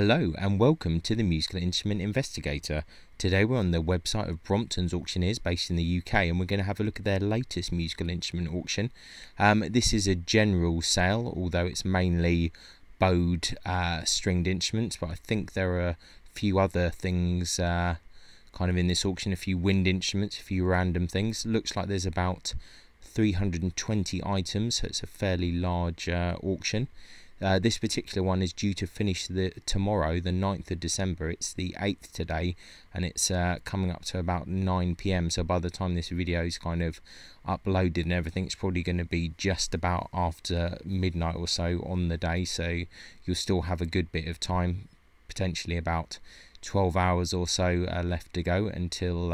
Hello and welcome to the Musical Instrument Investigator. Today we're on the website of Brompton's auctioneers based in the UK, and we're going to have a look at their latest musical instrument auction. This is a general sale, although it's mainly bowed stringed instruments, but I think there are a few other things kind of in this auction, a few wind instruments, a few random things. Looks like there's about 320 items, so it's a fairly large auction. This particular one is due to finish tomorrow, the 9th of December. It's the 8th today, and it's coming up to about 9 PM. So by the time this video is kind of uploaded and everything, it's probably going to be just about after midnight or so on the day. So you'll still have a good bit of time, potentially about 12 hours or so left to go until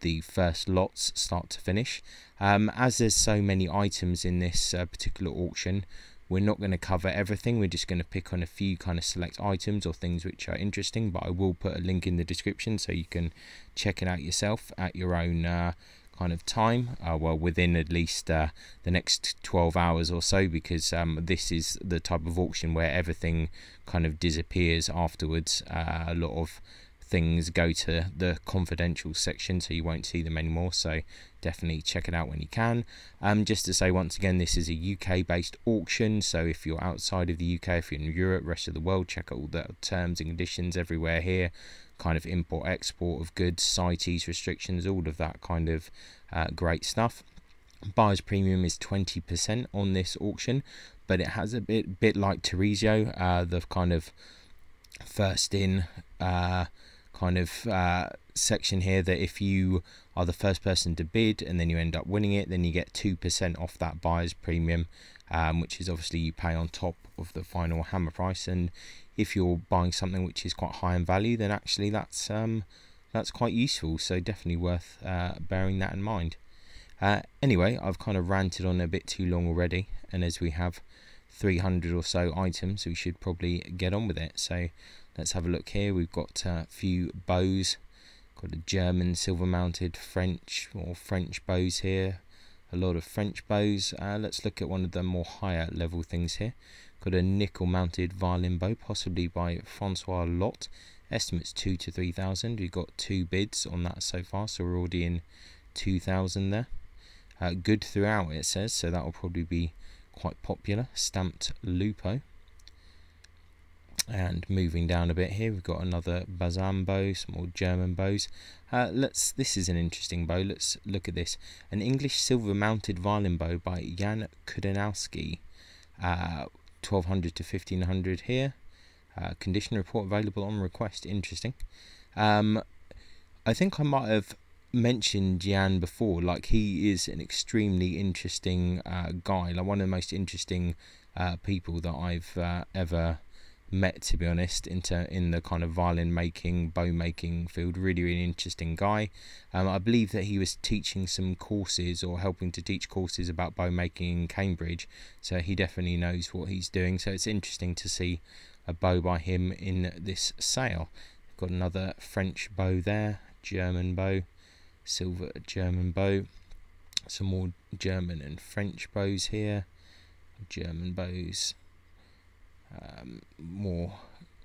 the first lots start to finish. As there's so many items in this particular auction, we're not going to cover everything. We're just going to pick on a few kind of select items or things which are interesting, but I will put a link in the description so you can check it out yourself at your own kind of time, well, within at least the next 12 hours or so, because this is the type of auction where everything kind of disappears afterwards. A lot of things go to the confidential section, so you won't see them anymore, so definitely check it out when you can. Just to say once again, this is a UK based auction, so if you're outside of the UK, if you're in Europe, rest of the world, check out all the terms and conditions everywhere here, kind of import export of goods, CITES restrictions, all of that kind of great stuff. Buyer's premium is 20% on this auction, but it has a bit like Teresio, the kind of first in kind of section here, that if you are the first person to bid and then you end up winning it, then you get 2% off that buyer's premium, which is obviously you pay on top of the final hammer price. And if you're buying something which is quite high in value, then actually that's quite useful, so definitely worth bearing that in mind. Anyway, I've kind of ranted on a bit too long already, and as we have 300 or so items, we should probably get on with it. So let's have a look here. We've got a few bows, got a German silver mounted French bows here, a lot of French bows. Let's look at one of the more higher level things here. Got a nickel mounted violin bow, possibly by Francois Lot, estimates 2,000 to 3,000. We've got 2 bids on that so far, so we're already in 2,000 there. Good throughout, it says, so that will probably be quite popular. Stamped Lupo. And moving down a bit here, we've got another Bazan bow, some more German bows. This is an interesting bow. Let's look at this. An English silver mounted violin bow by Jan Kudenowski, 1,200 to 1,500 here. Condition report available on request. Interesting. I think I might have mentioned Jan before. Like, he is an extremely interesting guy, like one of the most interesting people that I've ever met, to be honest, in the kind of violin making, bow making field. Really interesting guy. I believe that he was teaching some courses or helping to teach courses about bow making in Cambridge, so he definitely knows what he's doing. So it's interesting to see a bow by him in this sale. Got another French bow there, German bow, silver German bow, some more German and French bows here, German bows, more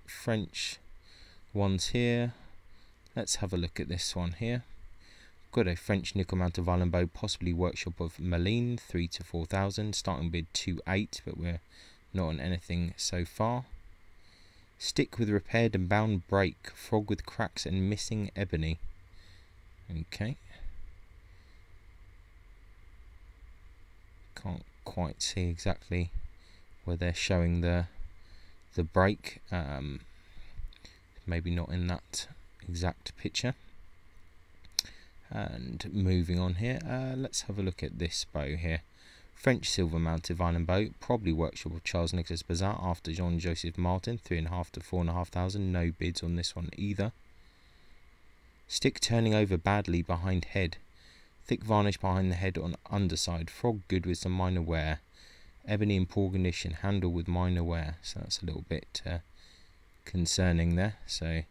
French ones here. Let's have a look at this one here. Got a French nickel mounted violin bow, possibly workshop of Malines, 3,000 to 4,000, starting bid 2,800, but we're not on anything so far. Stick with repaired and bound break, frog with cracks and missing ebony. Okay, can't quite see exactly where they're showing the break, maybe not in that exact picture. And moving on here, let's have a look at this bow here. French silver mounted violin bow, probably workshop of Charles Nicolas Bazin after Jean-Joseph Martin, 3,500 to 4,500. No bids on this one either. Stick turning over badly behind head, thick varnish behind the head on underside, frog good with some minor wear, ebony in poor condition, handle with minor wear. So that's a little bit concerning there. So it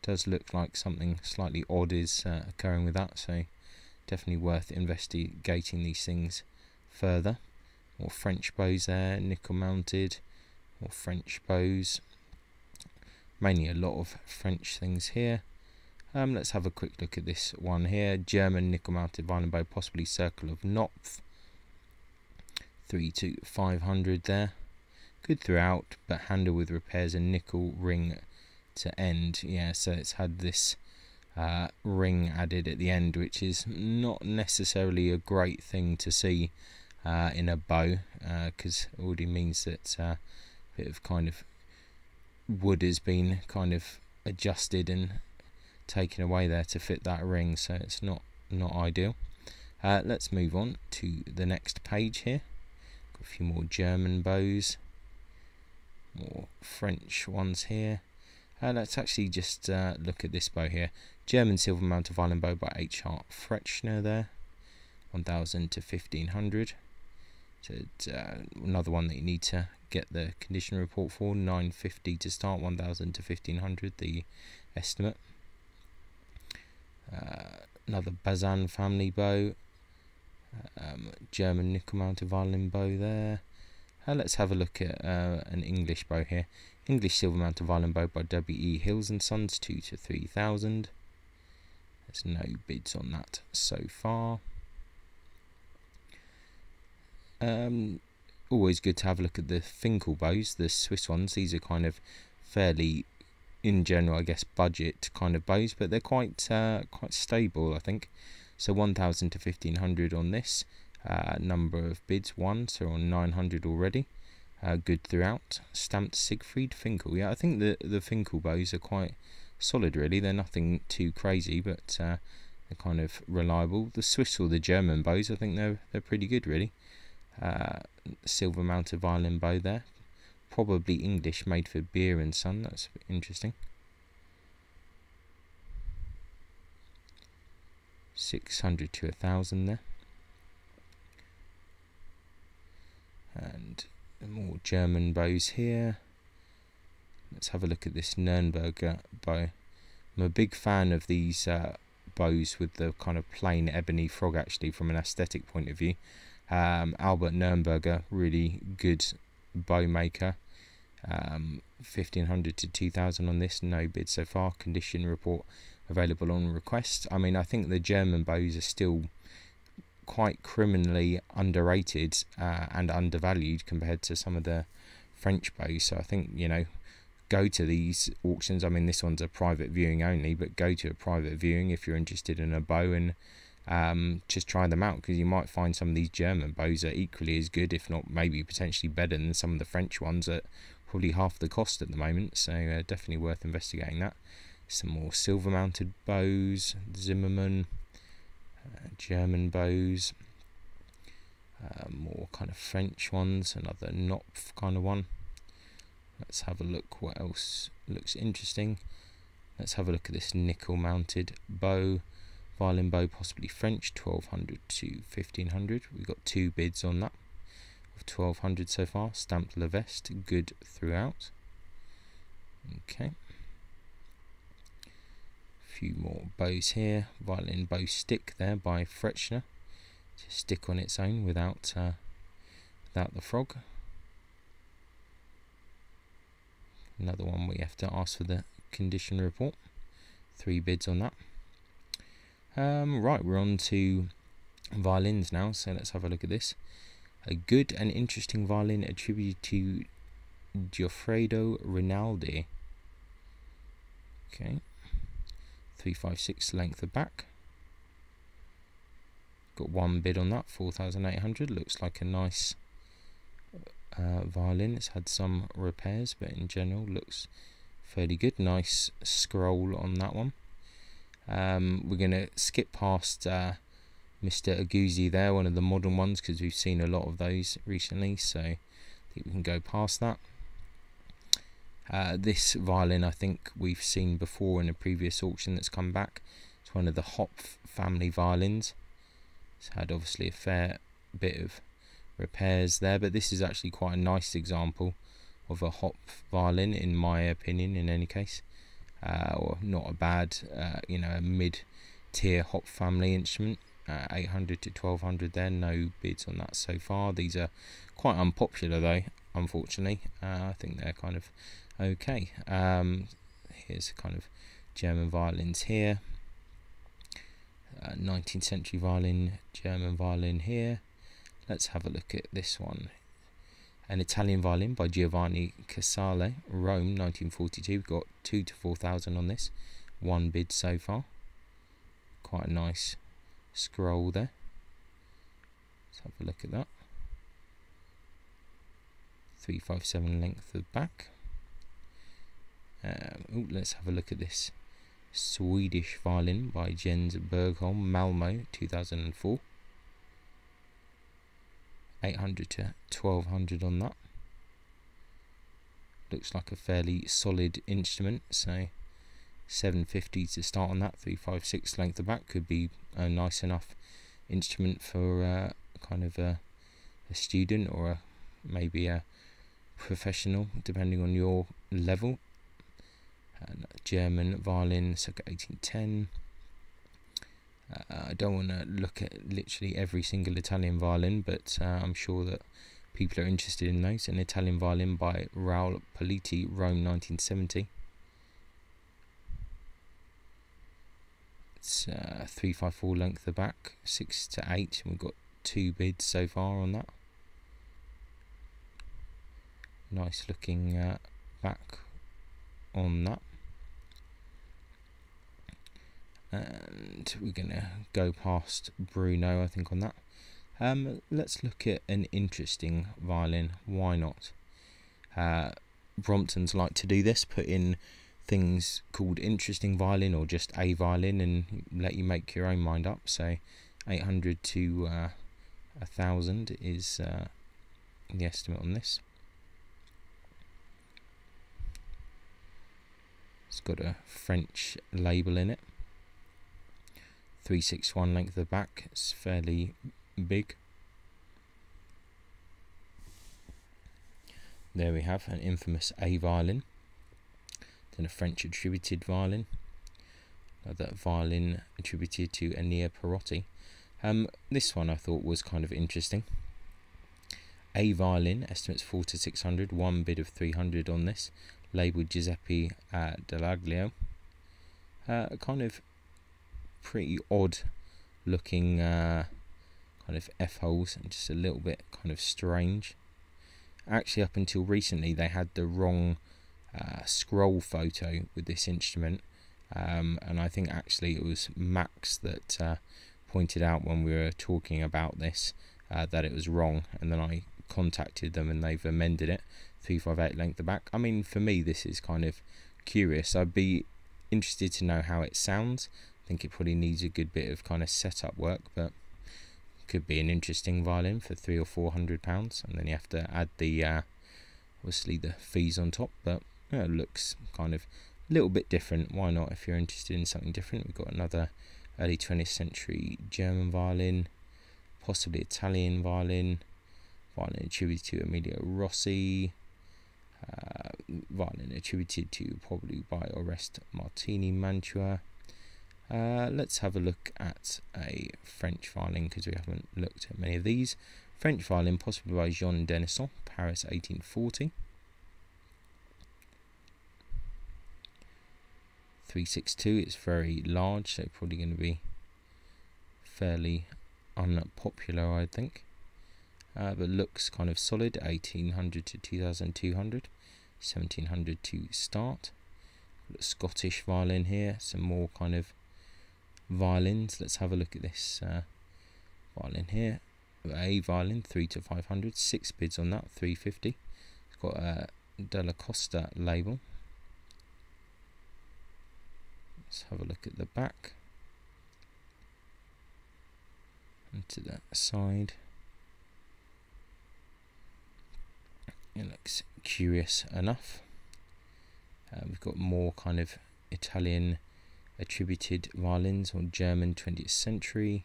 does look like something slightly odd is occurring with that, so definitely worth investigating these things further. More French bows there, nickel mounted, more French bows. Mainly a lot of French things here. Let's have a quick look at this one here. German nickel mounted violin bow, possibly Circle of Knopf. 3 to 500 there. Good throughout, but handle with repairs and nickel ring to end. Yeah, so it's had this ring added at the end, which is not necessarily a great thing to see in a bow, because it already means that a bit of kind of wood has been kind of adjusted and taken away there to fit that ring, so it's not ideal. Let's move on to the next page here. Got a few more German bows, more French ones here. Let's actually just look at this bow here. German silver mounted violin bow by H. Hart Frechner there, 1000 to 1500. So another one that you need to get the condition report for. 950 to start, 1000 to 1500 the estimate. Another Bazin family bow, German nickel mounted violin bow there. Let's have a look at an English bow here. English silver mounted violin bow by W.E. Hills and Sons, 2 to 3000. There's no bids on that so far. Always good to have a look at the Finkel bows, the Swiss ones. These are kind of fairly, in general, I guess, budget kind of bows, but they're quite stable, I think. So 1000 to 1500 on this. Number of bids 1, so on 900 already. Good throughout. Stamped Siegfried Finkel. Yeah, I think the Finkel bows are quite solid, really. They're nothing too crazy, but they're kind of reliable. The Swiss or the German bows, I think they're pretty good, really. Silver mounted violin bow there. Probably English, made for Beer and Son. That's interesting. 600 to 1000 there. And more German bows here. Let's have a look at this Nürnberger bow. I'm a big fan of these bows with the kind of plain ebony frog, actually, from an aesthetic point of view. Albert Nürnberger, really good bow maker. 1500 to 2000 on this, no bid so far. Condition report available on request. I mean, I think the German bows are still quite criminally underrated and undervalued compared to some of the French bows. So I think, you know, go to these auctions. I mean, this one's a private viewing only, but go to a private viewing if you're interested in a bow and just try them out, because you might find some of these German bows are equally as good, if not maybe potentially better than some of the French ones at probably half the cost at the moment. So definitely worth investigating that. Some more silver mounted bows, Zimmermann, German bows, more kind of French ones, another Knopf kind of one. Let's have a look what else looks interesting. Let's have a look at this nickel mounted bow, violin bow, possibly French, 1200 to 1500. We've got 2 bids on that, of 1200 so far. Stamped Leveste, good throughout. Okay. Few more bows here. Violin bow stick there by Frechner, just stick on its own without the frog. Another one we have to ask for the condition report. 3 bids on that. Right, we're on to violins now, so let's have a look at this. A good and interesting violin attributed to Goffredo Rinaldi. Okay. 356 length of back. Got 1 bid on that, 4,800. Looks like a nice violin. It's had some repairs, but in general looks fairly good. Nice scroll on that one. We're going to skip past Mr. Aguzzi there, one of the modern ones, because we've seen a lot of those recently, so I think we can go past that. This violin I think we've seen before in a previous auction that's come back. It's one of the Hopf family violins. It's had obviously a fair bit of repairs there, but this is actually quite a nice example of a Hopf violin, in my opinion, in any case. Or not a bad, you know, a mid-tier Hopf family instrument. 800 to 1200 there, no bids on that so far. These are quite unpopular though, unfortunately. I think they're kind of okay. here's kind of German violins here. 19th century violin, German violin here. Let's have a look at this one. An Italian violin by Giovanni Casale, Rome, 1942. We've got 2,000 to 4,000 on this. One bid so far. Quite a nice scroll there. Let's have a look at that. 357 length of back. Let's have a look at this Swedish violin by Jens Bergholm, Malmo, 2004. 800 to 1200 on that. Looks like a fairly solid instrument, so 750 to start on that. 356 length of back could be a nice enough instrument for kind of a student or maybe a professional, depending on your level. German violin, circa 1810. I don't want to look at literally every single Italian violin, but I'm sure that people are interested in those. An Italian violin by Raul Politi, Rome, 1970. It's 354 length of back, 6 to 8. We've got 2 bids so far on that. Nice looking back on that. And we're going to go past Bruno, I think, on that. Let's look at an interesting violin. Why not? Bromptons like to do this, put in things called interesting violin or just a violin and let you make your own mind up. So 800 to 1,000 is the estimate on this. It's got a French label in it. 361 length of back. It's fairly big. There we have an infamous A violin. Then a French attributed violin. Another violin attributed to Ennio Perotti. This one I thought was kind of interesting. A violin, estimates 400 to 600. One bid of 300 on this. Labelled Giuseppe Delaglio. Kind of pretty odd looking kind of F-holes and just a little bit kind of strange. Actually, up until recently they had the wrong scroll photo with this instrument, and I think actually it was Max that pointed out when we were talking about this that it was wrong, and then I contacted them and they've amended it. 358 length of back. I mean, for me this is kind of curious. I'd be interested to know how it sounds. I think it probably needs a good bit of kind of setup work, but could be an interesting violin for £300 or £400, and then you have to add the obviously the fees on top. But it looks kind of a little bit different. Why not, if you're interested in something different? We've got another early 20th century German violin, possibly Italian violin attributed to Emilio Rossi, violin attributed to probably by Oreste Martini Mantua. Let's have a look at a French violin, because we haven't looked at many of these. French violin, possibly by Jean Denisson, Paris, 1840. 362, it's very large, so probably going to be fairly unpopular, I think. But looks kind of solid. 1800 to 2200, 1700 to start. Got a Scottish violin here, some more kind of violins. Let's have a look at this violin here. A violin, 300 to 500, 6 bids on that, 350. It's got a Della Costa label. Let's have a look at the back and to the side. It looks curious enough. We've got more kind of Italian attributed violins, or German 20th century,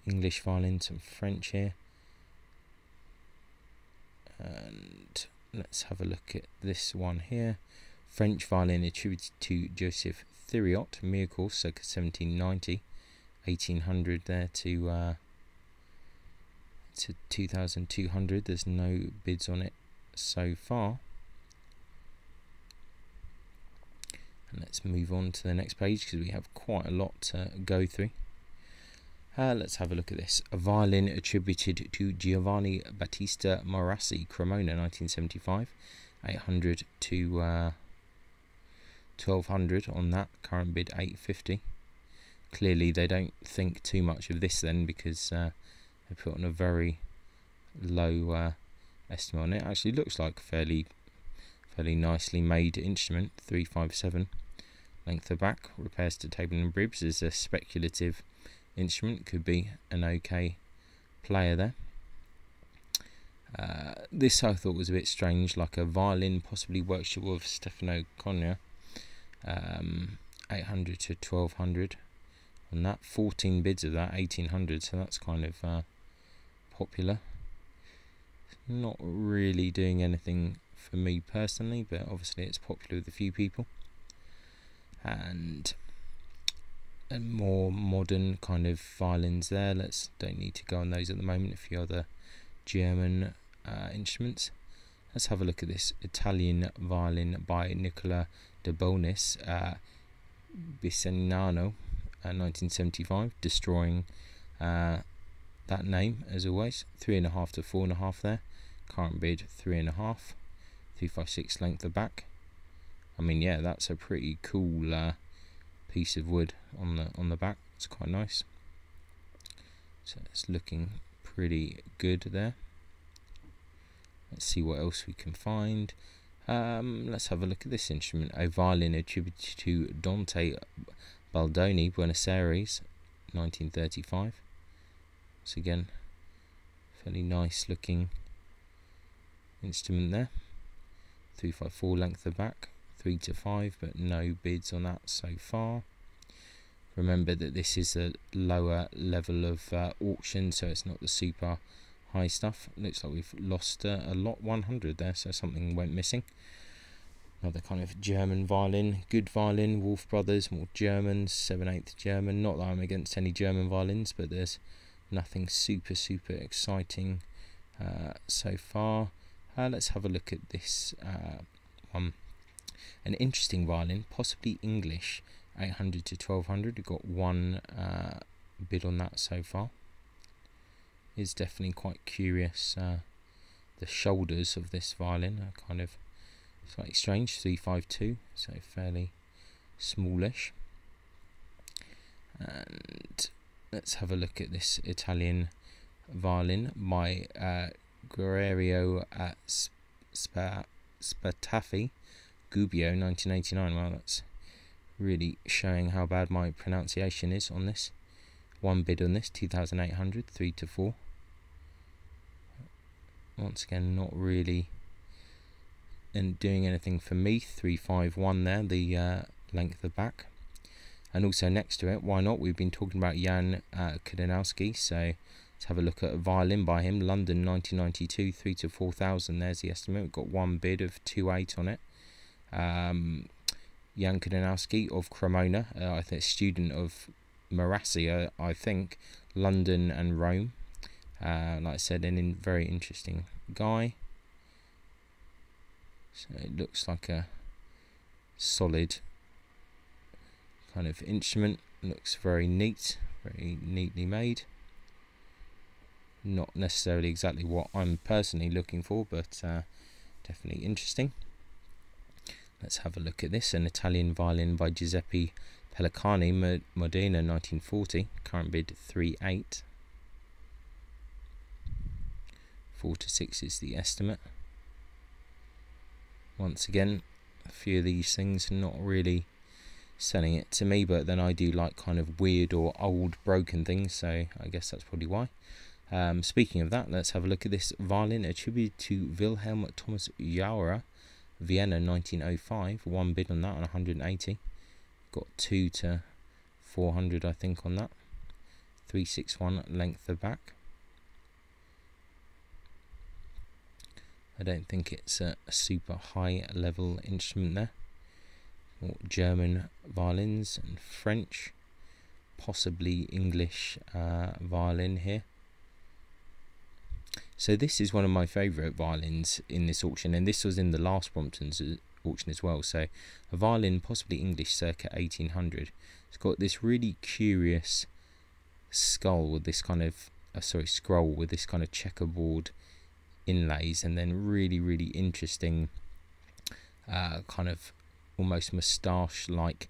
English violins, and French here. And let's have a look at this one here. French violin attributed to Joseph Thiriot, Miracle, circa 1790, 1800 there to 2200. There's no bids on it so far. And let's move on to the next page because we have quite a lot to go through. Let's have a look at this. A violin attributed to Giovanni Battista Marassi, Cremona, 1975. 800 to 1200 on that. Current bid 850. Clearly they don't think too much of this then, because they put on a very low estimate on it. Actually looks like a fairly nicely made instrument. 357 length of back. Repairs to table and ribs. Is a speculative instrument, could be an okay player there. This I thought was a bit strange, like a violin, possibly workshop of Stefano Cogna. 800 to 1200 on that. 14 bids of that, 1800, so that's kind of popular. Not really doing anything for me personally, but obviously it's popular with a few people. And more modern kind of violins there. Don't need to go on those at the moment. A few other German instruments. Let's have a look at this Italian violin by Nicola de Bonis, Bisegnano, 1975, destroying that name as always. 3.5 to 4.5 there. Current bid 3.5. 356 length of back. I mean, yeah, that's a pretty cool piece of wood on the back. It's quite nice. So it's looking pretty good there. Let's see what else we can find. Let's have a look at this instrument. A violin attributed to Dante Baldoni, Buenos Aires, 1935. So again, fairly nice looking instrument there. 354 length of back. 3 to 5, but no bids on that so far. Remember that this is a lower level of auction, so it's not the super high stuff. Looks like we've lost a lot 100 there, so something went missing. Another kind of German violin, good violin, Wolf Brothers, more Germans, 7/8 German. Not that I'm against any German violins, but there's nothing super exciting so far. Let's have a look at this one. An interesting violin, possibly English, 800 to 1200. We've got one bid on that so far. Is definitely quite curious. The shoulders of this violin are kind of slightly strange. 352, so fairly smallish. And let's have a look at this Italian violin by Guerriero Spataffi, Gubbio, 1989. Well, that's really showing how bad my pronunciation is on this. One bid on this, 2,800, 3 to 4. Once again, not really doing anything for me. 351 there, the length of back. And also next to it, why not? We've been talking about Jan Kudanowski, so let's have a look at a violin by him. London, 1992, 3 to 4,000. There's the estimate. We've got one bid of 2.8 on it. Jan Kudanowski of Cremona, I think student of Marassi, I think, London and Rome. Like I said, a very interesting guy. So it looks like a solid kind of instrument. Looks very neat, very neatly made. Not necessarily exactly what I'm personally looking for, but definitely interesting. Let's have a look at this. An Italian violin by Giuseppe Pellicani, Modena, 1940. Current bid 3.8. 4 to 6 is the estimate. Once again, a few of these things are not really selling it to me, but then I do like kind of weird or old broken things, so I guess that's probably why. Speaking of that, let's have a look at this violin attributed to Wilhelm Thomas Jaurer, Vienna, 1905. One bid on that on 180. Got 2 to 400, I think, on that. 361 length of back. I don't think it's a super high level instrument there. More German violins and French, possibly English violin here. So this is one of my favourite violins in this auction, and this was in the last Bromptons auction as well. So a violin, possibly English, circa 1800. It's got this really curious skull with this kind of scroll with this kind of checkerboard inlays, and then really interesting kind of almost moustache like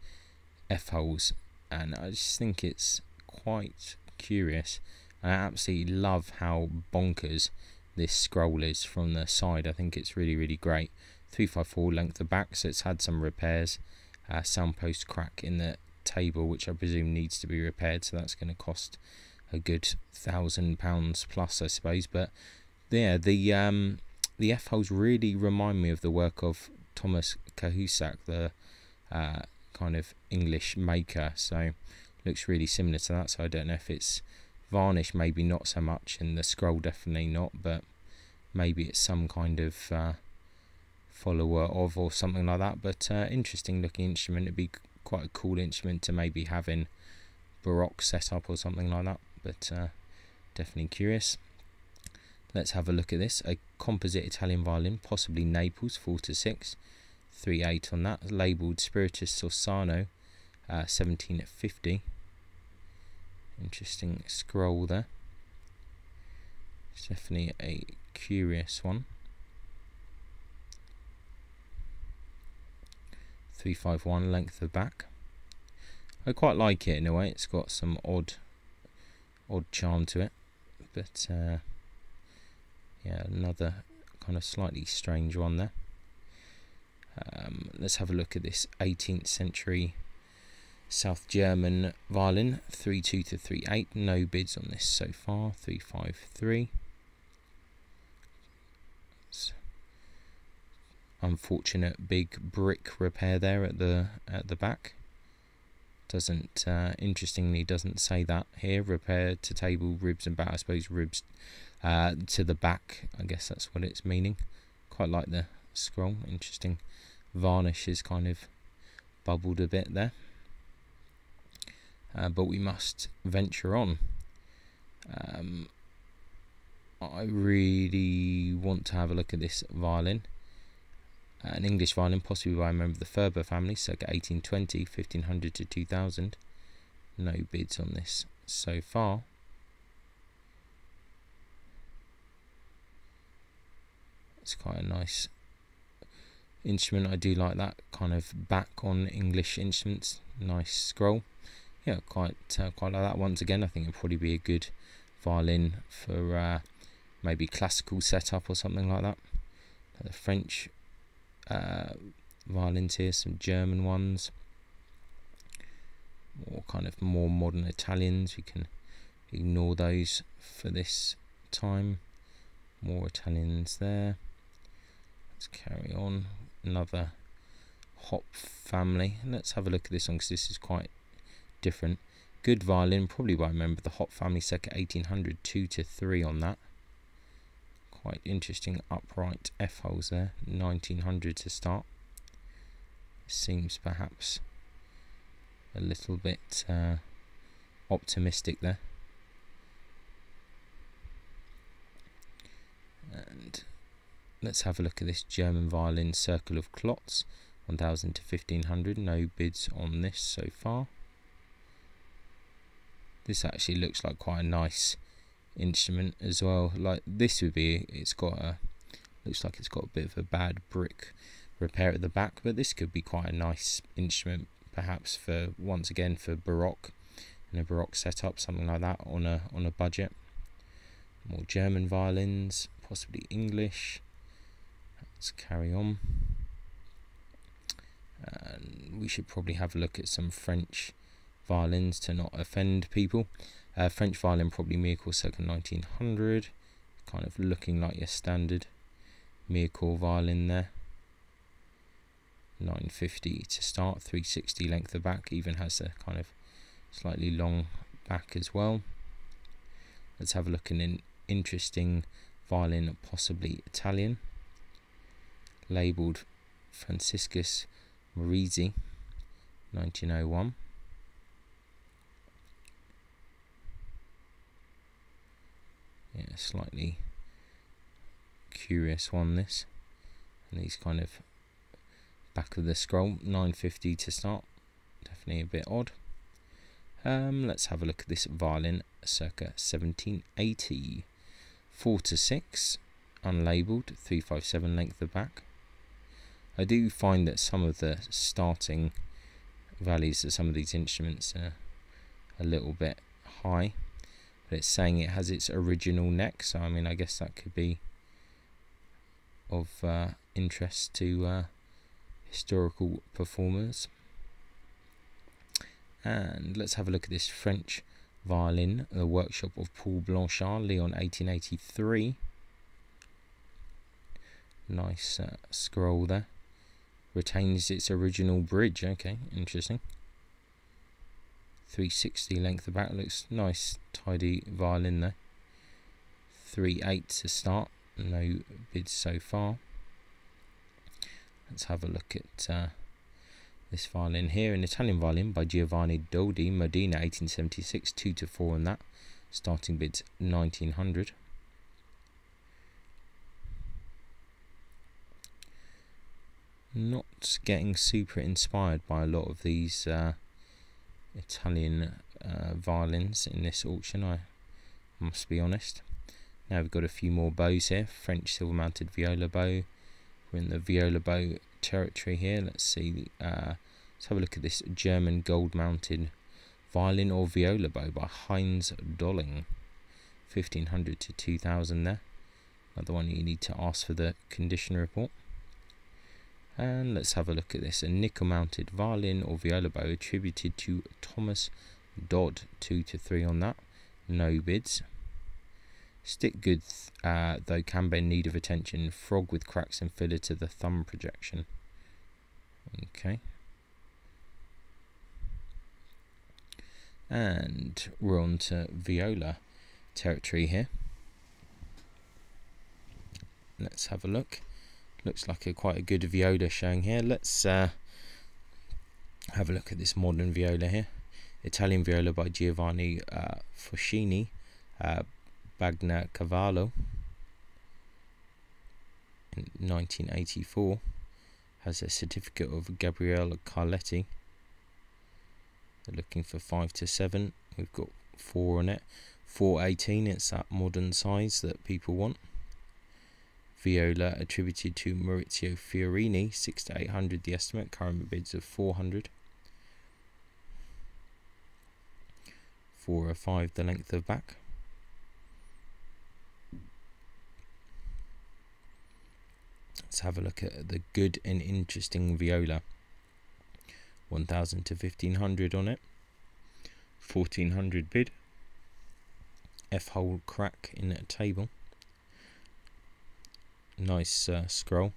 F holes, and I just think it's quite curious, and I absolutely love how bonkers this scroll is from the side. I think it's really great. 354 length of back, so it's had some repairs. Sound post crack in the table, which I presume needs to be repaired, so that's going to cost a good £1,000 plus, I suppose. But yeah, the F holes really remind me of the work of Thomas Cahusac, the kind of English maker, so looks really similar to that. So I don't know if it's varnish, maybe not so much, and the scroll definitely not, but maybe it's some kind of follower of or something like that. But interesting looking instrument. It'd be quite a cool instrument to maybe have in Baroque setup or something like that, but definitely curious. Let's have a look at this. A composite Italian violin, possibly Naples, 4-6, 3/8 on that, labelled Spiritus Sorsano, 1750. Interesting scroll there. It's definitely a curious one. 351 length of back. I quite like it in a way. It's got some odd charm to it, but yeah, another kind of slightly strange one there. Let's have a look at this 18th century South German violin, 3.2 to 3.8. No bids on this so far. 353. Unfortunate big brick repair there at the back. Doesn't interestingly doesn't say that here. Repair to table, ribs and back. I suppose ribs to the back. I guess that's what it's meaning. Quite like the scroll. Interesting. Varnish is kind of bubbled a bit there. But we must venture on. I really want to have a look at this violin. An English violin, possibly by a member of the Ferber family, circa 1820, 1500 to 2000. No bids on this so far. It's quite a nice instrument. I do like that kind of back on English instruments. Nice scroll. Yeah, quite like that. Once again, I think it'd probably be a good violin for maybe classical setup or something like that. The French violins here, some German ones, or kind of more modern Italians. We can ignore those for this time. More Italians there. Let's carry on. Another Hop family. Let's have a look at this one because this is quite different. Good violin, probably by a member of the Hop family, circa 1800, 2 to 3 on that. Quite interesting upright F holes there, 1900 to start. Seems perhaps a little bit optimistic there. And let's have a look at this German violin, Circle of Klotz, 1000 to 1500. No bids on this so far. This actually looks like quite a nice instrument as well. Like this would be, looks like it's got a bit of a bad brick repair at the back, but this could be quite a nice instrument, perhaps for, once again, for Baroque, in a Baroque setup, something like that on a budget. More German violins, possibly English. Let's carry on. And we should probably have a look at some French violins to not offend people. French violin, probably Mirecourt, circa 1900. Kind of looking like your standard Mirecourt violin there. 950 to start, 360 length of back. Even has a kind of slightly long back as well. Let's have a look at an interesting violin, possibly Italian, labelled Franciscus Morizzi, 1901. Yeah, slightly curious one this, and these kind of Back of the scroll, 950 to start. Definitely a bit odd. Let's have a look at this violin, circa 1780. 4-6, unlabelled, 357 length of back. I do find that some of the starting values of some of these instruments are a little bit high, but it's saying it has its original neck, so I mean I guess that could be of interest to historical performers. And let's have a look at this French violin, the workshop of Paul Blanchard, Lyon 1883. Nice scroll there. Retains its original bridge. Okay, interesting. 360 length of back. Looks nice, tidy violin there. 3.8 to start. No bids so far. Let's have a look at this violin here, an Italian violin by Giovanni Doldi, Modena 1876, 2-4 on that. Starting bids 1900. Not getting super inspired by a lot of these Italian violins in this auction, I must be honest. Now we've got a few more bows here. French silver mounted viola bow. We're in the viola bow territory here. Let's see. Let's have a look at this German gold mounted violin or viola bow by Heinz Dolling. 1500 to 2000 there. Another one you need to ask for the condition report. And let's have a look at this, a nickel mounted violin or viola bow attributed to Thomas Dodd, 2-3 on that. No bids. Stick good though can be in need of attention. Frog with cracks and filler to the thumb projection. Okay. And we're on to viola territory here. Let's have a look. Looks like quite a good viola showing here. Let's have a look at this modern viola here. Italian viola by Giovanni Foscini, Bagnacavallo in 1984. Has a certificate of Gabriele Carletti. They're looking for 5-7. We've got 4 on it. 418, it's that modern size that people want. Viola attributed to Maurizio Fiorini, 600-800 the estimate, current bids of 400. 405 the length of back. Let's have a look at the good and interesting viola. 1000 to 1500 on it. 1400 bid. F-hole crack in a table. Nice scroll.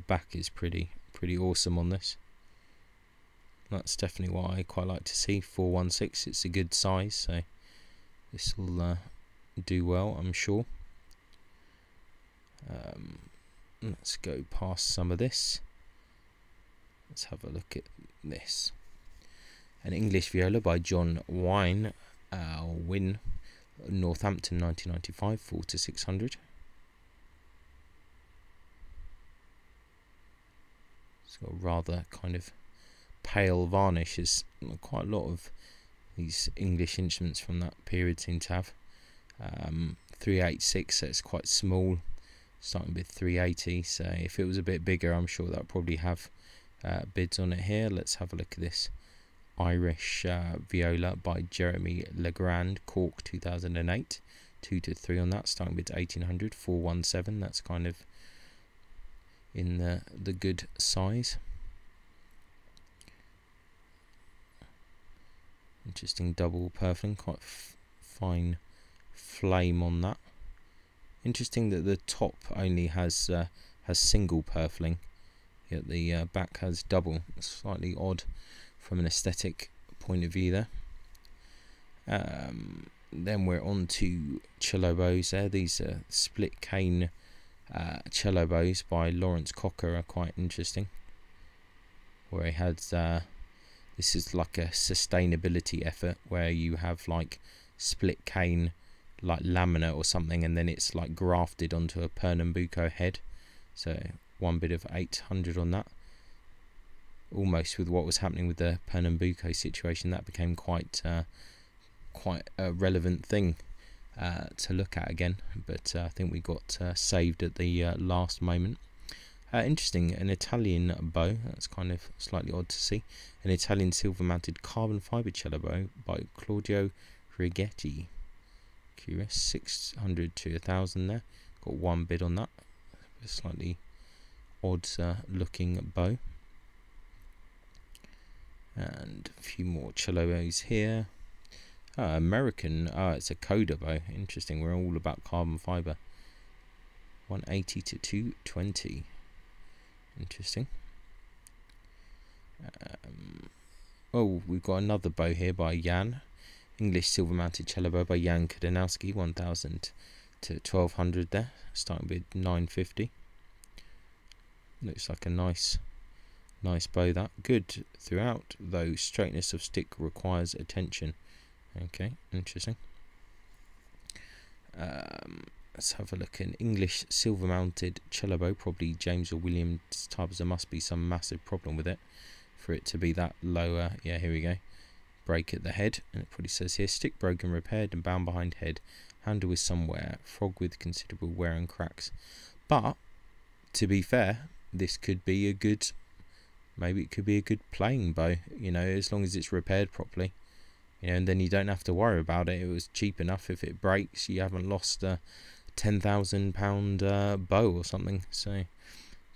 Back is pretty awesome on this. That's definitely what I quite like to see. 416, it's a good size, so this will do well, I'm sure. Let's go past some of this. Let's have a look at this. An English viola by John Wynne, Northampton 1995, 4-600. It's got a rather kind of pale varnish, as quite a lot of these English instruments from that period seem to have. 386, so it's quite small, starting with 380, so if it was a bit bigger I'm sure that would probably have bids on it here. Let's have a look at this Irish viola by Jeremy Legrand, Cork 2008, 2-3 on that, starting with 1800, 417, that's kind of in the good size. Interesting double purfling, quite fine flame on that. Interesting that the top only has single purfling, yet the back has double. It's slightly odd from an aesthetic point of view there. Then we're on to cello bows there. These are split cane cello bows by Lawrence Cocker are quite interesting, where he had this is like a sustainability effort where you have like split cane like laminate or something, and then it's like grafted onto a Pernambuco head. So one bid of 800 on that. almost with what was happening with the Pernambuco situation, that became quite a relevant thing to look at again. But I think we got saved at the last moment. Interesting, an Italian bow. That's kind of slightly odd to see. An Italian silver-mounted carbon fibre cello bow by Claudio Righetti. Curious, 600 to 1,000 there. Got one bid on that. A slightly odd looking bow. And a few more cello bows here. American. It's a Coda bow. Interesting. We're all about carbon fibre. 180 to 220. Interesting. We've got another bow here by Jan. English silver mounted cello bow by Jan Kudanowski, 1,000 to 1,200 there. Starting bid 950. Looks like a nice bow, that. Good throughout, though straightness of stick requires attention. Okay, interesting. Let's have a look. An English silver mounted cello bow, probably James or Williams type, as there must be some massive problem with it for it to be that lower. Yeah, here we go. Break at the head, and it probably says here, stick broken, repaired and bound behind head, handle with some wear, frog with considerable wear and cracks. But to be fair, this could be a good, maybe it could be a good playing bow, you know, as long as it's repaired properly, you know, and then you don't have to worry about it. It was cheap enough. If it breaks, you haven't lost a £10,000 bow or something. So I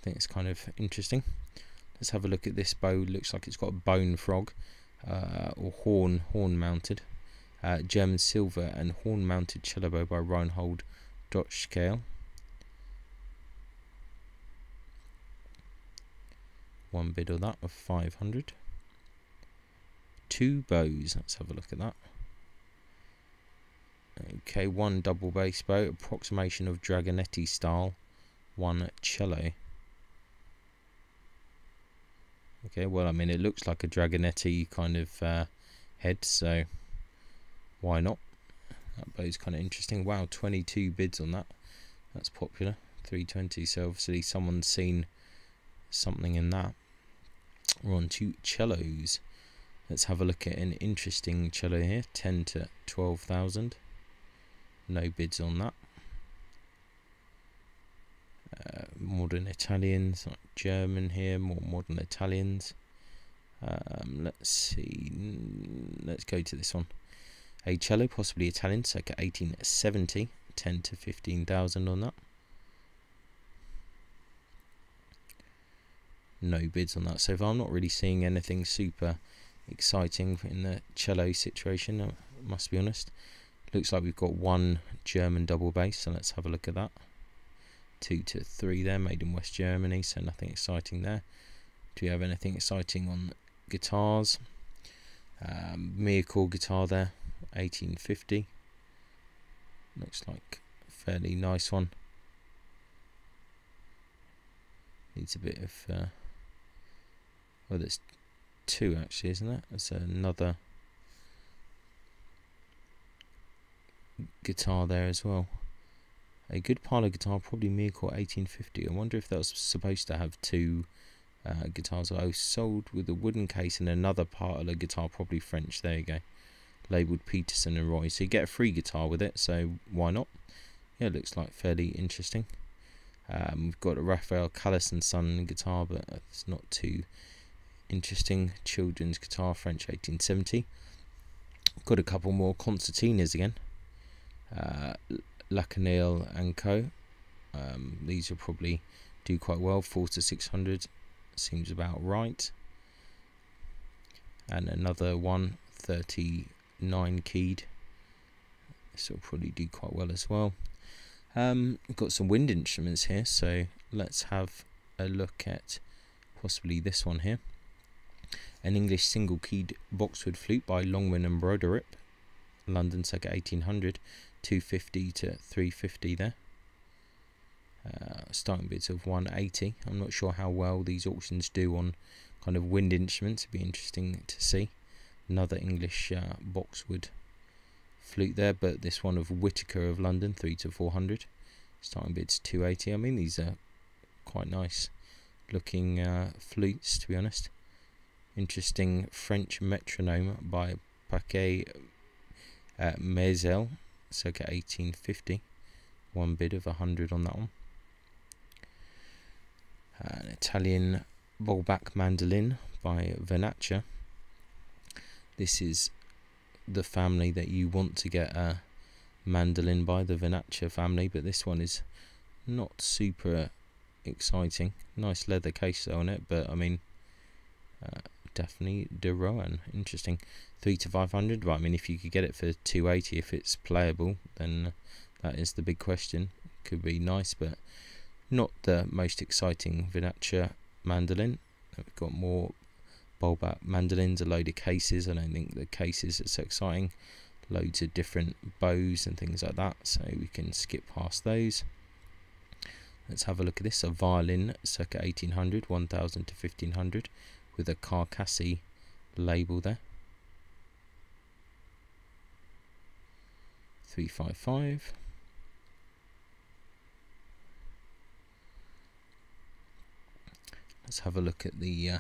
think it's kind of interesting. Let's have a look at this bow. Looks like it's got a bone frog or horn mounted. German silver and horn mounted cello bow by Reinhold Dotschkale. One bid of that of 500. Two bows. Let's have a look at that. Okay, one double bass bow, approximation of Dragonetti style, one cello. Okay, well, I mean, it looks like a Dragonetti kind of head, so why not? That bow's kind of interesting. Wow, 22 bids on that. That's popular. 320, so obviously someone's seen something in that. We're on to cellos. Let's have a look at an interesting cello here. 10 to 12,000. No bids on that. Modern Italians, like German here, more modern Italians. Let's see. Let's go to this one. A cello, possibly Italian, circa 1870. 10 to 15,000 on that. No bids on that so far. I'm not really seeing anything super exciting in the cello situation, I must be honest. Looks like we've got one German double bass, so let's have a look at that. 2 to 3 there, made in West Germany, so nothing exciting there. Do we have anything exciting on guitars? Miyako guitar there, 1850. Looks like a fairly nice one. Needs a bit of well, there's two actually, isn't there? There's another guitar there as well. A good parlour guitar, probably Miyako 1850. I wonder if that was supposed to have two guitars. Oh, sold with a wooden case and another parlour guitar, probably French. There you go. Labelled Peterson and Roy. So you get a free guitar with it, so why not? Yeah, it looks like fairly interesting. We've got a Raphael Callis and Son guitar, but it's not too interesting. Children's guitar, French 1870. Got a couple more concertinas again. Lacanelle and Co. These will probably do quite well. 4 to 600 seems about right. And another one, 39 keyed. This will probably do quite well as well. We've got some wind instruments here, so let's have a look at possibly this one here. An English single-keyed boxwood flute by Longman and Broderick, London, circa 1800, 250 to 350 there. Starting bids of 180. I'm not sure how well these auctions do on kind of wind instruments. It'd be interesting to see. Another English boxwood flute there, but this one of Whitaker of London, 3 to 400. Starting bids 280. I mean, these are quite nice looking flutes, to be honest. Interesting French metronome by Paquet Mézel, circa 1850. One bid of 100 on that one. An Italian bowback mandolin by Vernaccia. This is the family that you want to get a mandolin by, the Vernaccia family, but this one is not super exciting. Nice leather case though on it, but I mean, definitely de Rohan. Interesting. 3 to 500. Right, I mean, if you could get it for 280, if it's playable, then that is the big question. Could be nice, but not the most exciting Vernaccia mandolin. We've got more bowback mandolins, a load of cases. I don't think the cases are so exciting. Loads of different bows and things like that, so we can skip past those. Let's have a look at this. A violin circa 1800, 1000 to 1500, with a Carcassi label there. 355. Let's have a look at the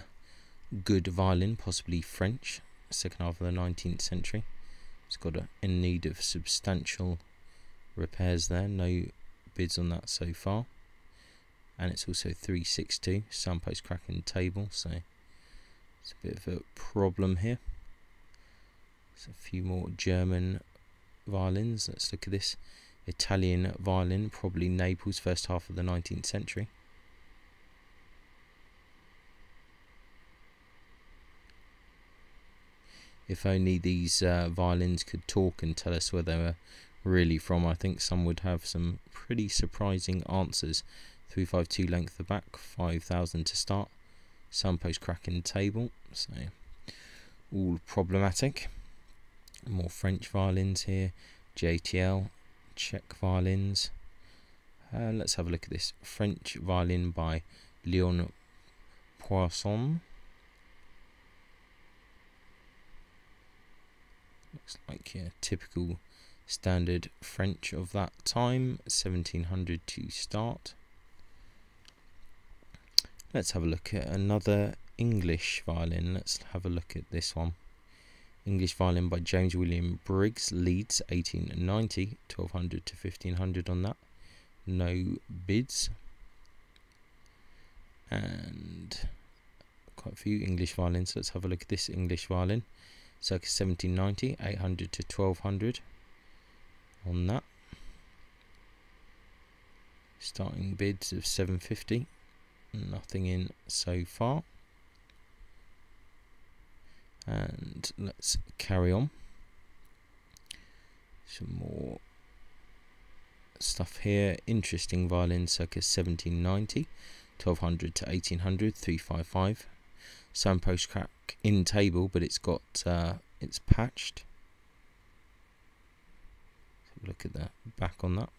good violin, possibly French, second half of the 19th century. It's got in need of substantial repairs there. No bids on that so far. And it's also 362, soundpost cracking table, so it's a bit of a problem here. There's a few more German violins. Let's look at this Italian violin, probably Naples, first half of the 19th century. If only these violins could talk and tell us where they were really from, I think some would have some pretty surprising answers. 352 length the back, 5000 to start. Soundpost cracking table, so all problematic. More French violins here, JTL, Czech violins. Let's have a look at this French violin by Léon Poisson. Looks like typical standard French of that time, 1700 to start. Let's have a look at another English violin. Let's have a look at this one. English violin by James William Briggs, Leeds, 1890, 1200 to 1500 on that. No bids. And quite a few English violins. Let's have a look at this English violin. Circa 1790, 800 to 1200 on that. Starting bids of 750. Nothing in so far. And let's carry on. Some more stuff here. Interesting violin, circa 1790, 1200 to 1800, 355. Soundpost crack in table, but it's got it's patched. Look at the back on that.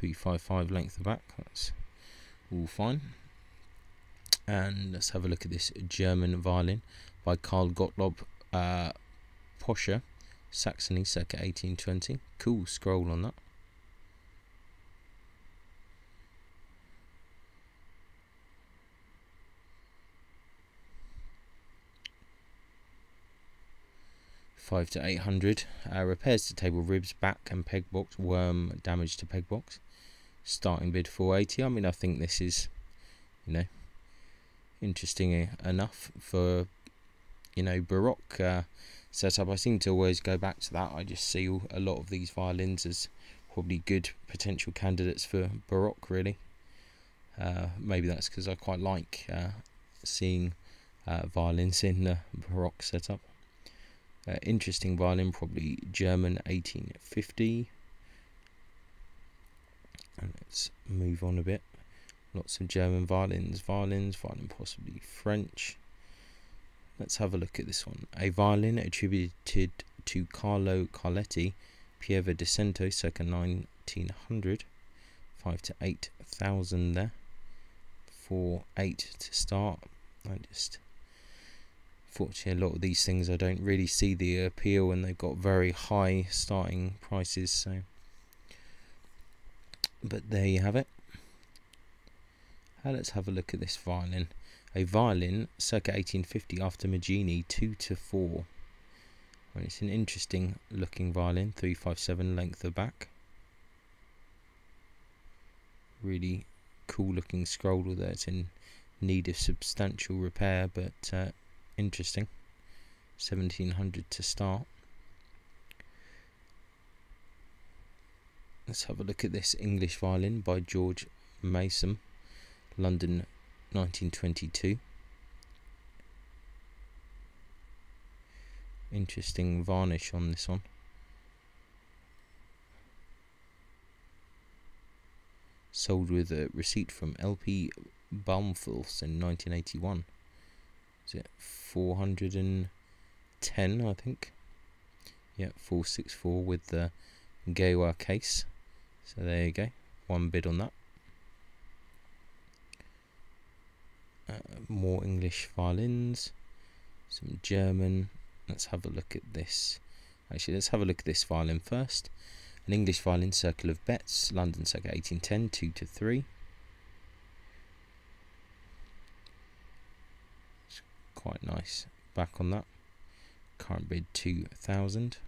.355 length of back. That's all fine. And let's have a look at this German violin by Carl Gottlob Poscher, Saxony, circa 1820. Cool scroll on that. $5 to 800. Repairs to table ribs, back and peg box, worm damage to peg box. Starting bid 480. I mean, I think this is, interesting enough for, Baroque setup. I seem to always go back to that. I just see a lot of these violins as probably good potential candidates for Baroque, really. Maybe that's because I quite like seeing violins in the Baroque setup. Interesting violin, probably German, 1850. And let's move on a bit. Lots of German violin possibly French. Let's have a look at this one. A violin attributed to Carlo Carletti, Pieve di Cento, circa 1900. 5 to 8,000 there. 4.8 to start. Fortunately, a lot of these things I don't really see the appeal, and they've got very high starting prices. So, but there you have it. Let's have a look at this violin. A violin circa 1850 after Maggini, 2-4. Well, it's an interesting looking violin, 357 length of back. Really cool looking scroll, although it's in need of substantial repair, but interesting. 1700 to start. Let's have a look at this English violin by George Mason, London 1922. Interesting varnish on this one. Sold with a receipt from LP Baumfuss in 1981. Is it 410, I think? Yeah, 464 with the Geiwa case. So there you go, one bid on that. More English violins, some German. Let's have a look at this. Actually, let's have a look at this violin first. An English violin, Circle of Betts, London circa 1810, 2-3. It's quite nice back on that. Current bid 2,000.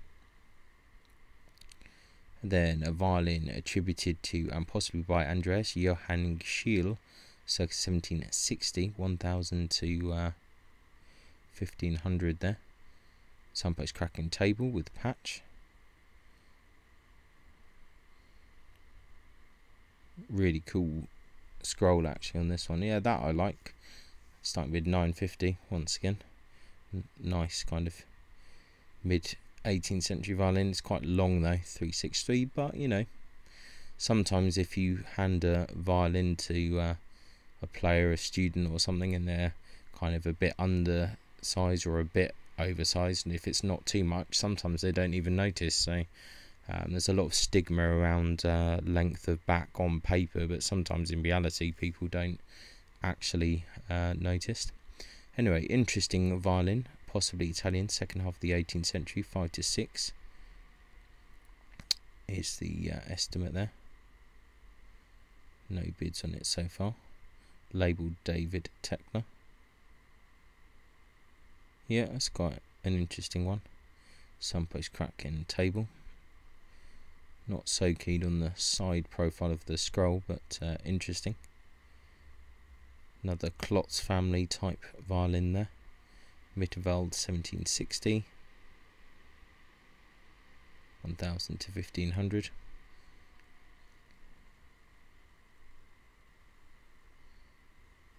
Then a violin attributed to and possibly by Andreas Johann Schiele, circa 1760, 1,000 to 1,500 there. Some post cracking table with patch. Really cool scroll actually on this one. Yeah, that I like. Starting with 950 once again. Nice kind of mid 18th century violin. It's quite long though, 363, but you know, sometimes if you hand a violin to a player, a student or something, and they're kind of a bit undersized or a bit oversized, and if it's not too much, sometimes they don't even notice. So there's a lot of stigma around length of back on paper, but sometimes in reality people don't actually notice. Anyway, interesting violin, possibly Italian, second half of the 18th century, 5-6 is the estimate there. No bids on it so far. Labelled David Techner. Yeah, that's quite an interesting one. Some post cracking table. Not so keen on the side profile of the scroll, but interesting. Another Klotz family type violin there. Mittenwald 1760. 1,000 to 1,500.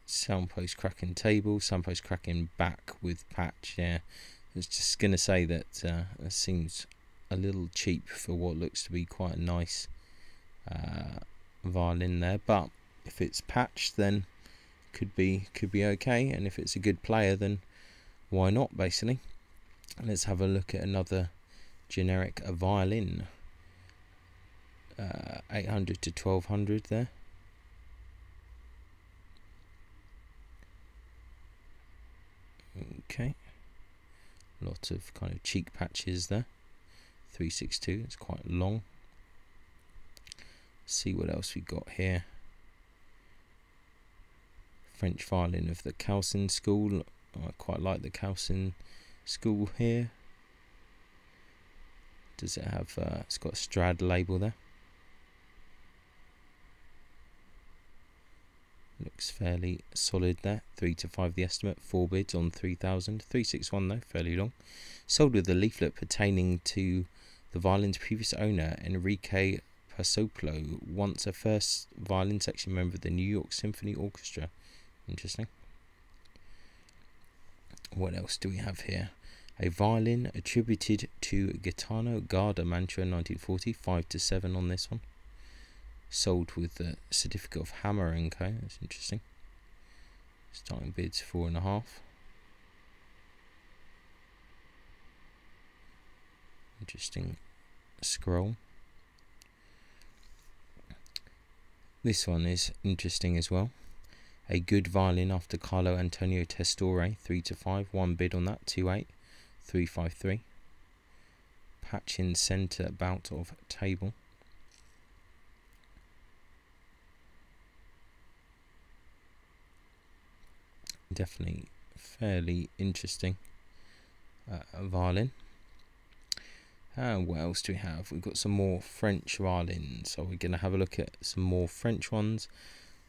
Sound post cracking table, sound post cracking back with patch. Yeah, I was just gonna say that that seems a little cheap for what looks to be quite a nice violin there, but if it's patched then could be okay, and if it's a good player then why not, basically. Let's have a look at another generic violin. 800 to 1,200 there. Okay, lot of kind of cheek patches there. 362, it's quite long. See what else we got here. French violin of the Calcin school. I quite like the Calcin school here. Does it have it's got a Strad label there. Looks fairly solid there. 3 to 5 the estimate. 4 bids on 3,000. 361 though, fairly long. Sold with a leaflet pertaining to the violin's previous owner, Enrique Pasoplo, once a first violin section member of the New York Symphony Orchestra. Interesting. What else do we have here? A violin attributed to Gaetano Garda, Mantua, 1940. 5 to 7 on this one. Sold with the certificate of Hammer & Co. That's interesting. Starting bids 4.5. Interesting scroll. This one is interesting as well. A good violin after Carlo Antonio Testore, 3 to 5. One bid on that, 2.8. 353. Patch in centre bout of table. definitely fairly interesting violin. And what else do we have? We've got some more French violins, so we're going to have a look at some more French ones.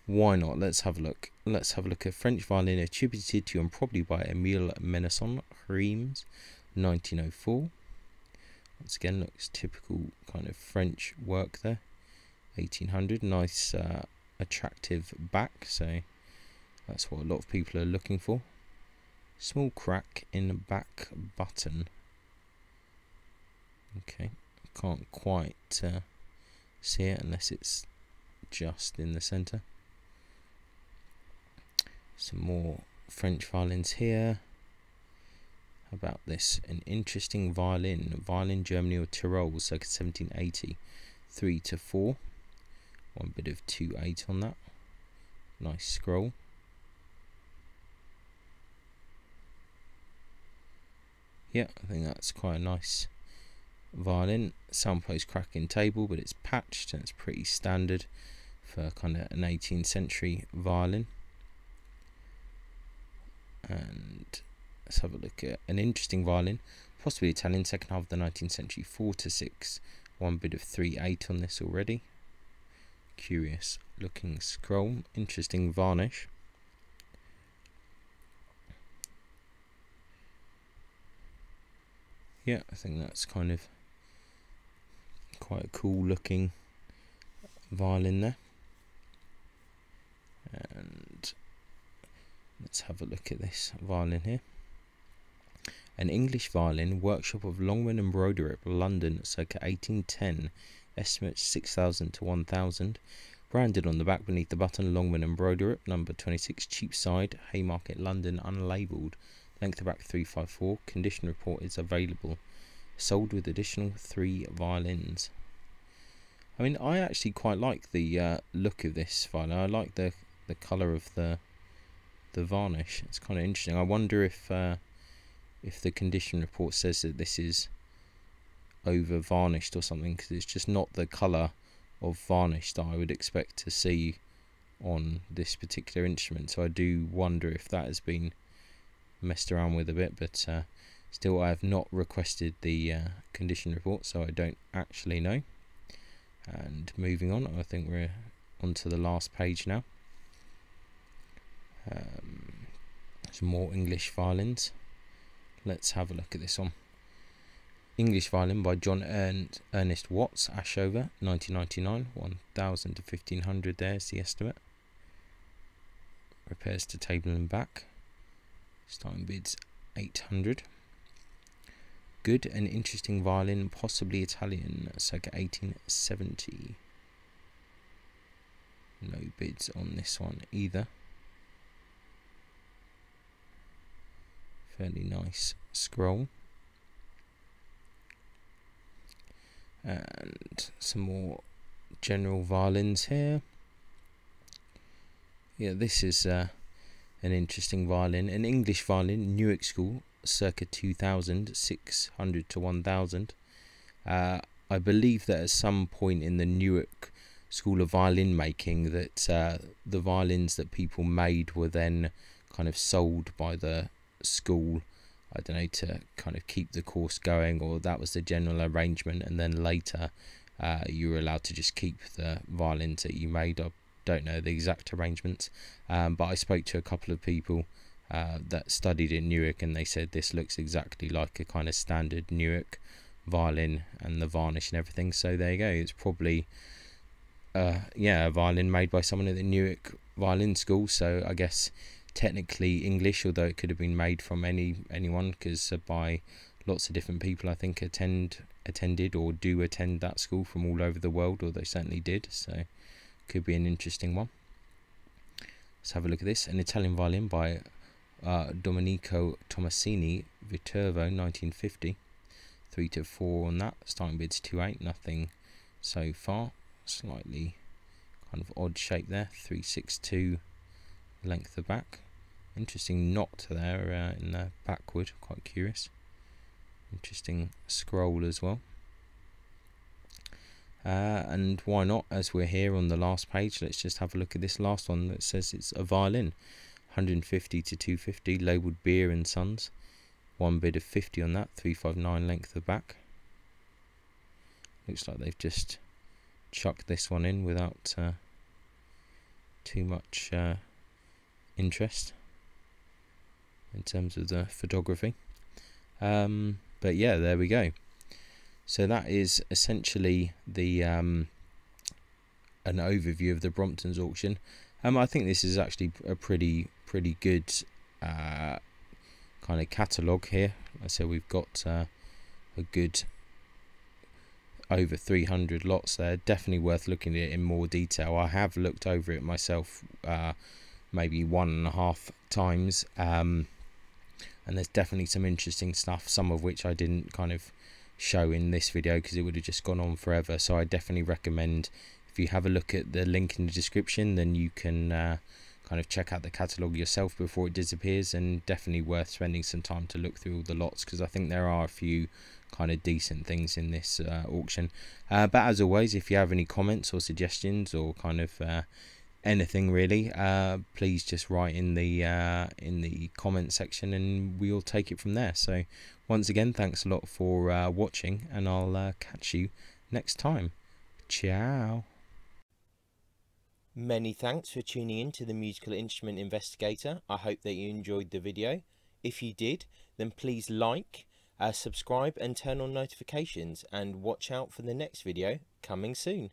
Why not? Let's have a look. Let's have a look at French violin attributed to and probably by Emile Menesson, Reims, 1904. Once again, looks typical kind of French work there. 1800, nice attractive back, so that's what a lot of people are looking for. Small crack in the back button. Okay, can't quite see it unless it's just in the centre. Some more French violins here. How about this? An interesting violin. Violin, Germany or Tyrol, circa 1780. 3-4. One bit of 2/8 on that. Nice scroll. Yeah, I think that's quite a nice violin. Soundpost cracking table, but it's patched and it's pretty standard for kind of an 18th century violin. And let's have a look at an interesting violin, possibly Italian, second half of the 19th century, 4-6. One bit of 3/8 on this already. Curious looking scroll, interesting varnish. Yeah, I think that's kind of quite a cool looking violin there. And let's have a look at this violin here. An English violin, workshop of Longman and Broderick, London, circa 1810. Estimate 6,000 to 1,000. Branded on the back beneath the button, Longman and Broderick, number 26, Cheapside, Haymarket, London, unlabelled. Length of back 354. Condition report is available. Sold with additional 3 violins. I mean, I actually quite like the look of this violin. I like the colour of the varnish. It's kind of interesting. I wonder if the condition report says that this is over varnished or something, because it's just not the colour of varnish that I would expect to see on this particular instrument. So I do wonder if that has been messed around with a bit, but still I have not requested the condition report, so I don't actually know. And moving on, I think we're on to the last page now. Some more English violins. Let's have a look at this one. English violin by John Ernest Watts, Ashover, 1999, 1,000 to 1,500, there's the estimate. Repairs to table and back. Starting bids 800. Good and interesting violin, possibly Italian, circa 1870. No bids on this one either. Fairly nice scroll. And some more general violins here. Yeah, this is an interesting violin. An English violin, Newark School, circa 2,000, 600 to 1,000. I believe that at some point in the Newark School of Violin making that the violins that people made were then kind of sold by the school, I don't know, to kind of keep the course going, or that was the general arrangement, and then later you were allowed to just keep the violins that you made. I don't know the exact arrangements, but I spoke to a couple of people that studied in Newark, and they said this looks exactly like a kind of standard Newark violin, and the varnish and everything. So there you go, it's probably a violin made by someone at the Newark Violin School, so I guess technically English, although it could have been made from anyone, because by lots of different people I think attended or do attend that school from all over the world, or they certainly did, so could be an interesting one. Let's have a look at this. An Italian violin by Domenico Tomasini, Viterbo, 1950. 3-4 on that. Starting bids 2.8. Nothing so far. Slightly kind of odd shape there. 362 length of back. Interesting knot there in the backwood. Quite curious. Interesting scroll as well. And why not, as we're here on the last page, let's just have a look at this last one that says it's a violin. 150 to 250, labelled Beer and Sons. One bid of 50 on that, 359 length of back. Looks like they've just chucked this one in without too much interest in terms of the photography. But yeah, there we go. So that is essentially the an overview of the Brompton's auction. I think this is actually a pretty good kind of catalogue here. So we've got a good over 300 lots there. Definitely worth looking at it in more detail. I have looked over it myself maybe 1.5 times, and there's definitely some interesting stuff, some of which I didn't kind of show in this video because it would have just gone on forever. So I definitely recommend, if you have a look at the link in the description, then you can kind of check out the catalogue yourself before it disappears, and definitely worth spending some time to look through all the lots, because I think there are a few kind of decent things in this auction. But as always, if you have any comments or suggestions or kind of anything really, please just write in the comment section and we'll take it from there. So once again, thanks a lot for watching, and I'll catch you next time. Ciao. Many thanks for tuning in to the Musical Instrument Investigator. I hope that you enjoyed the video. If you did, then please like, subscribe and turn on notifications, and watch out for the next video coming soon.